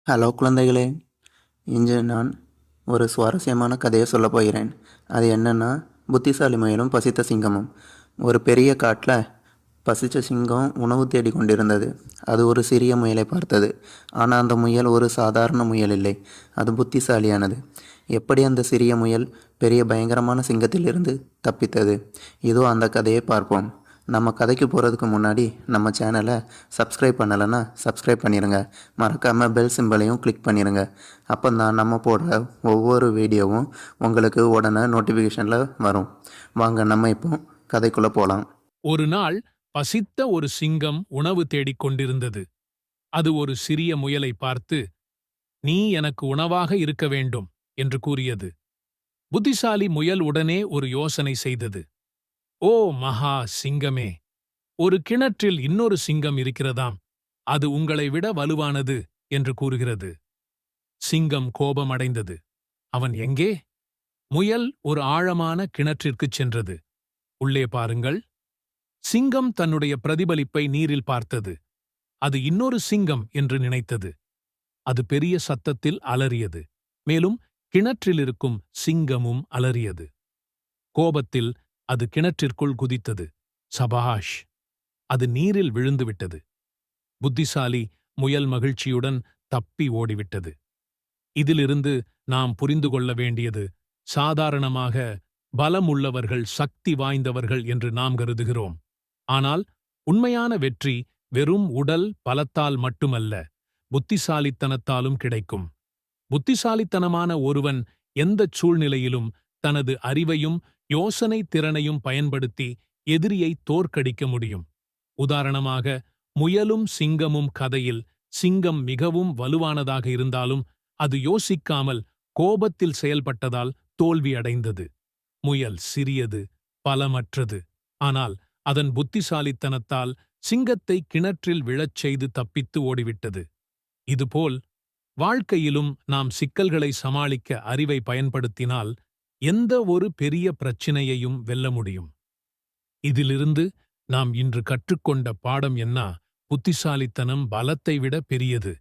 Hello குழந்தைகளே, இன்று நான் ஒரு சுவாரஸ்யமான கதையை சொல்லப் போகிறேன். அது என்னன்னா, புத்திசாலி முயலும் பசித்த சிங்கமும். ஒரு பெரிய காட்டில் பசித்த சிங்கம் உணவு தேடிக் கொண்டிருந்தது. அது ஒரு சிறிய முயலை பார்த்தது. ஆனால் அந்த முயல் ஒரு சாதாரண முயல் இல்லை, அது புத்திசாலியானது. எப்படி அந்த சிறிய முயல் பெரிய பயங்கரமான சிங்கத்திலிருந்து தப்பித்தது? இதோ அந்த கதையை பார்ப்போம். நம்ம கதைக்கு போகிறதுக்கு முன்னாடி நம்ம சேனலை சப்ஸ்கிரைப் பண்ணலைன்னா சப்ஸ்கிரைப் பண்ணிடுங்க. மறக்காமல் பெல் சிம்பலையும் கிளிக் பண்ணிடுங்க. அப்போ தான் நம்ம போடுற ஒவ்வொரு வீடியோவும் உங்களுக்கு உடனே நோட்டிஃபிகேஷனில் வரும். வாங்க நம்ம இப்போ கதைக்குள்ளே போகலாம். ஒரு நாள் பசித்த ஒரு சிங்கம் உணவு தேடிக் கொண்டிருந்தது. அது ஒரு சிறிய முயலை பார்த்து, "நீ எனக்கு உணவாக இருக்க வேண்டும்" என்று கூறியது. புத்திசாலி முயல் உடனே ஒரு யோசனை செய்தது. "ஓ மகா சிங்கமே, ஒரு கிணற்றில் இன்னொரு சிங்கம் இருக்கிறதாம். அது உங்களை விட வலுவானது" என்று கூறுகிறது. சிங்கம் கோபமடைந்தது. அவன் எங்கே? முயல் ஒரு ஆழமான கிணற்றிற்குச் சென்றது. உள்ளே பாருங்கள். சிங்கம் தன்னுடைய பிரதிபலிப்பை நீரில் பார்த்தது. அது இன்னொரு சிங்கம் என்று நினைத்தது. அது பெரிய சத்தத்தில் அலறியது. மேலும் கிணற்றில் இருக்கும் சிங்கமும் அலறியது. கோபத்தில் அது கிணற்றிற்குள் குதித்தது. சபாஷ்! அது நீரில் விழுந்துவிட்டது. புத்திசாலி முயல் மகிழ்ச்சியுடன் தப்பி ஓடிவிட்டது. இதிலிருந்து நாம் புரிந்து கொள்ள வேண்டியது, சாதாரணமாக பலமுள்ளவர்கள் சக்தி வாய்ந்தவர்கள் என்று நாம் கருதுகிறோம். ஆனால் உண்மையான வெற்றி வெறும் உடல் பலத்தால் மட்டுமல்ல, புத்திசாலித்தனத்தாலும் கிடைக்கும். புத்திசாலித்தனமான ஒருவன் எந்தச் சூழ்நிலையிலும் தனது அறிவையும் யோசனை திறனையும் பயன்படுத்தி எதிரியை தோற்கடிக்க முடியும். உதாரணமாக, முயலும் சிங்கமும் கதையில் சிங்கம் மிகவும் வலுவானதாக இருந்தாலும் அது யோசிக்காமல் கோபத்தில் செயல்பட்டதால் தோல்வியடைந்தது. முயல் சிறியது, பலமற்றது. ஆனால் அதன் புத்திசாலித்தனத்தால் சிங்கத்தை கிணற்றில் விழச் செய்து தப்பித்து ஓடிவிட்டது. இதுபோல் வாழ்க்கையிலும் நாம் சிக்கல்களை சமாளிக்க அறிவை பயன்படுத்தினால் எந்த ஒரு பெரிய பிரச்சினையையும் வெல்ல முடியும். இதிலிருந்து நாம் இன்று கற்றுக்கொண்ட பாடம் என்ன? புத்திசாலித்தனம் பலத்தை விட பெரியது.